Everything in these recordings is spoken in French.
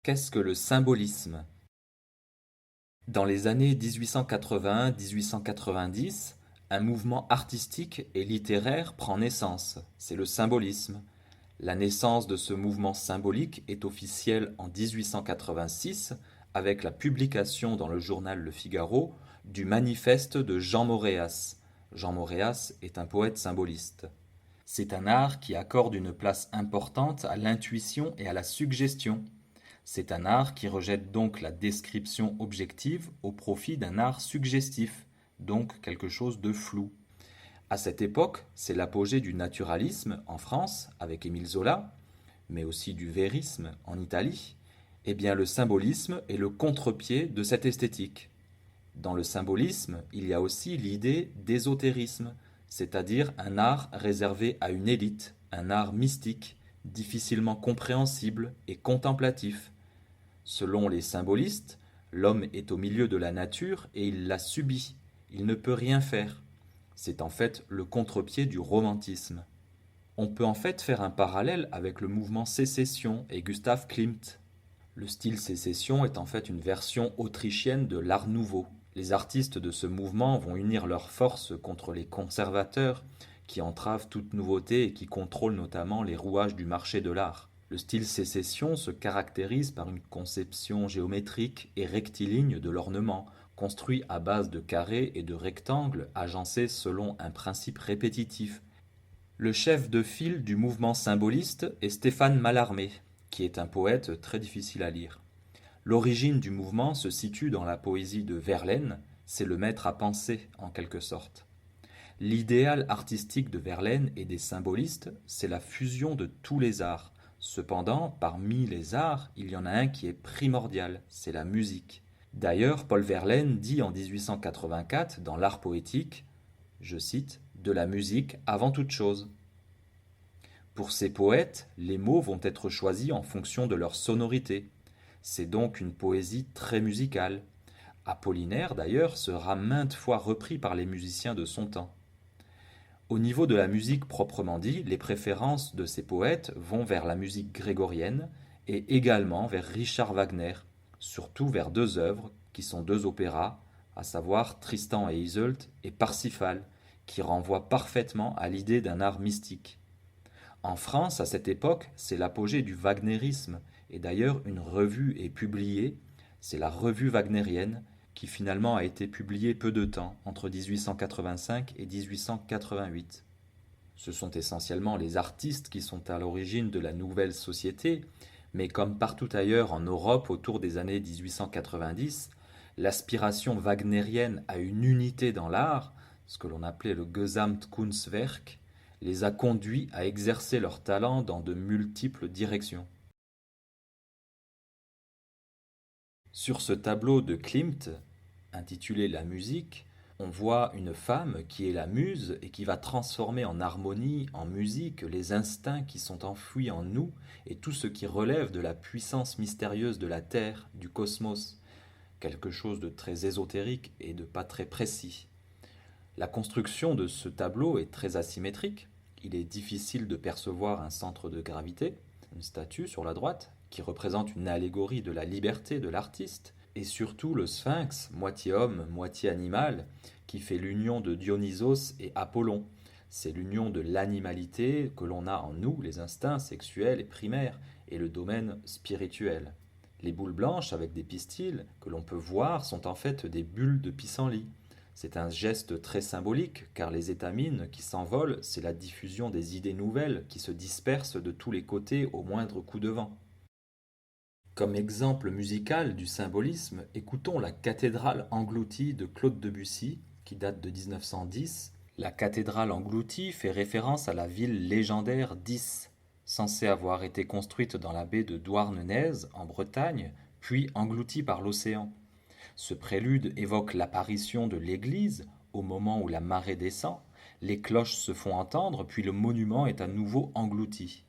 Qu'est-ce que le symbolisme? Dans les années 1880-1890, un mouvement artistique et littéraire prend naissance, c'est le symbolisme. La naissance de ce mouvement symbolique est officielle en 1886 avec la publication dans le journal Le Figaro du manifeste de Jean Moréas. Jean Moréas est un poète symboliste. C'est un art qui accorde une place importante à l'intuition et à la suggestion. C'est un art qui rejette donc la description objective au profit d'un art suggestif, donc quelque chose de flou. À cette époque, c'est l'apogée du naturalisme en France avec Émile Zola, mais aussi du vérisme en Italie. Eh bien, le symbolisme est le contre-pied de cette esthétique. Dans le symbolisme, il y a aussi l'idée d'ésotérisme, c'est-à-dire un art réservé à une élite, un art mystique, difficilement compréhensible et contemplatif. Selon les symbolistes, l'homme est au milieu de la nature et il la subit. Il ne peut rien faire. C'est en fait le contre-pied du romantisme. On peut en fait faire un parallèle avec le mouvement sécession et Gustav Klimt. Le style sécession est en fait une version autrichienne de l'Art nouveau. Les artistes de ce mouvement vont unir leurs forces contre les conservateurs qui entravent toute nouveauté et qui contrôlent notamment les rouages du marché de l'art. Le style sécession se caractérise par une conception géométrique et rectiligne de l'ornement, construit à base de carrés et de rectangles agencés selon un principe répétitif. Le chef de file du mouvement symboliste est Stéphane Mallarmé, qui est un poète très difficile à lire. L'origine du mouvement se situe dans la poésie de Verlaine, c'est le maître à penser en quelque sorte. L'idéal artistique de Verlaine et des symbolistes, c'est la fusion de tous les arts. Cependant, parmi les arts, il y en a un qui est primordial, c'est la musique. D'ailleurs, Paul Verlaine dit en 1884 dans L'Art poétique, je cite, de la musique avant toute chose. Pour ces poètes, les mots vont être choisis en fonction de leur sonorité. C'est donc une poésie très musicale. Apollinaire, d'ailleurs, sera maintes fois repris par les musiciens de son temps. Au niveau de la musique proprement dit, les préférences de ces poètes vont vers la musique grégorienne et également vers Richard Wagner, surtout vers deux œuvres qui sont deux opéras, à savoir Tristan et Iseult et Parsifal, qui renvoient parfaitement à l'idée d'un art mystique. En France, à cette époque, c'est l'apogée du wagnérisme, et d'ailleurs une revue est publiée, c'est la Revue wagnérienne, qui finalement a été publiée peu de temps, entre 1885 et 1888. Ce sont essentiellement les artistes qui sont à l'origine de la nouvelle société, mais comme partout ailleurs en Europe autour des années 1890, l'aspiration wagnérienne à une unité dans l'art, ce que l'on appelait le Gesamtkunstwerk, les a conduits à exercer leur talent dans de multiples directions. Sur ce tableau de Klimt, intitulé La musique, on voit une femme qui est la muse et qui va transformer en harmonie, en musique, les instincts qui sont enfouis en nous et tout ce qui relève de la puissance mystérieuse de la Terre, du cosmos, quelque chose de très ésotérique et de pas très précis. La construction de ce tableau est très asymétrique. Il est difficile de percevoir un centre de gravité, une statue sur la droite, qui représente une allégorie de la liberté de l'artiste, et surtout le sphinx, moitié homme, moitié animal, qui fait l'union de Dionysos et Apollon. C'est l'union de l'animalité que l'on a en nous, les instincts sexuels et primaires, et le domaine spirituel. Les boules blanches avec des pistils que l'on peut voir sont en fait des bulles de pissenlit. C'est un geste très symbolique, car les étamines qui s'envolent, c'est la diffusion des idées nouvelles qui se dispersent de tous les côtés au moindre coup de vent. Comme exemple musical du symbolisme, écoutons la cathédrale engloutie de Claude Debussy, qui date de 1910. La cathédrale engloutie fait référence à la ville légendaire d'Is, censée avoir été construite dans la baie de Douarnenez, en Bretagne, puis engloutie par l'océan. Ce prélude évoque l'apparition de l'église au moment où la marée descend, les cloches se font entendre, puis le monument est à nouveau englouti.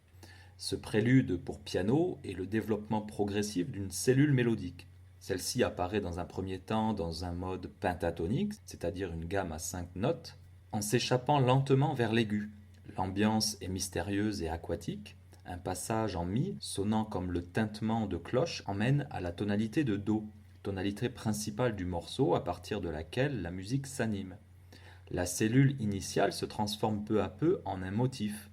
Ce prélude pour piano est le développement progressif d'une cellule mélodique. Celle-ci apparaît dans un premier temps dans un mode pentatonique, c'est-à-dire une gamme à 5 notes, en s'échappant lentement vers l'aigu. L'ambiance est mystérieuse et aquatique. Un passage en mi, sonnant comme le tintement de cloche, emmène à la tonalité de do, tonalité principale du morceau à partir de laquelle la musique s'anime. La cellule initiale se transforme peu à peu en un motif.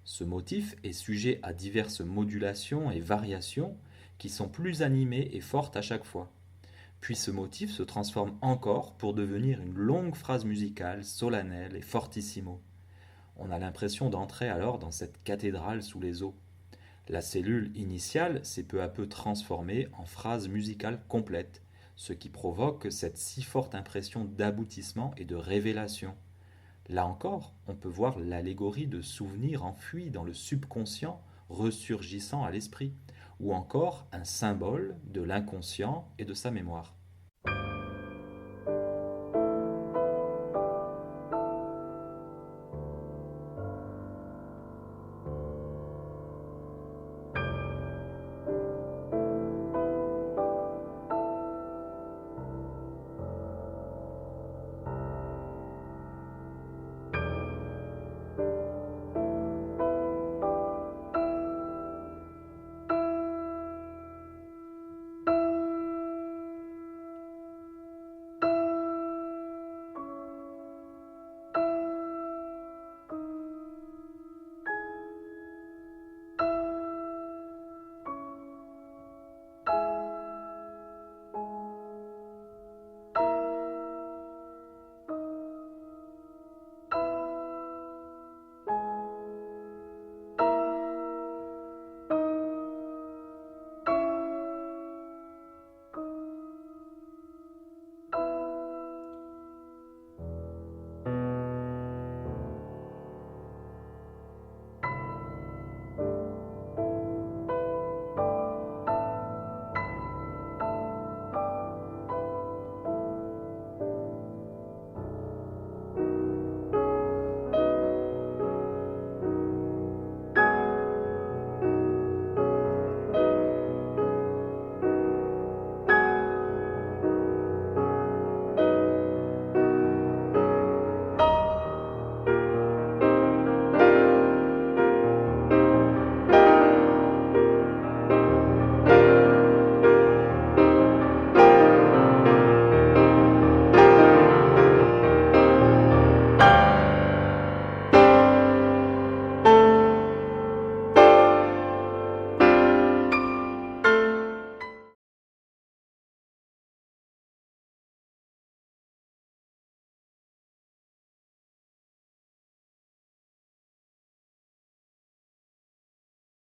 Ce motif est sujet à diverses modulations et variations qui sont plus animées et fortes à chaque fois. Puis ce motif se transforme encore pour devenir une longue phrase musicale, solennelle et fortissimo. On a l'impression d'entrer alors dans cette cathédrale sous les eaux. La cellule initiale s'est peu à peu transformée en phrase musicale complète, ce qui provoque cette si forte impression d'aboutissement et de révélation. Là encore, on peut voir l'allégorie de souvenirs enfuis dans le subconscient ressurgissant à l'esprit, ou encore un symbole de l'inconscient et de sa mémoire.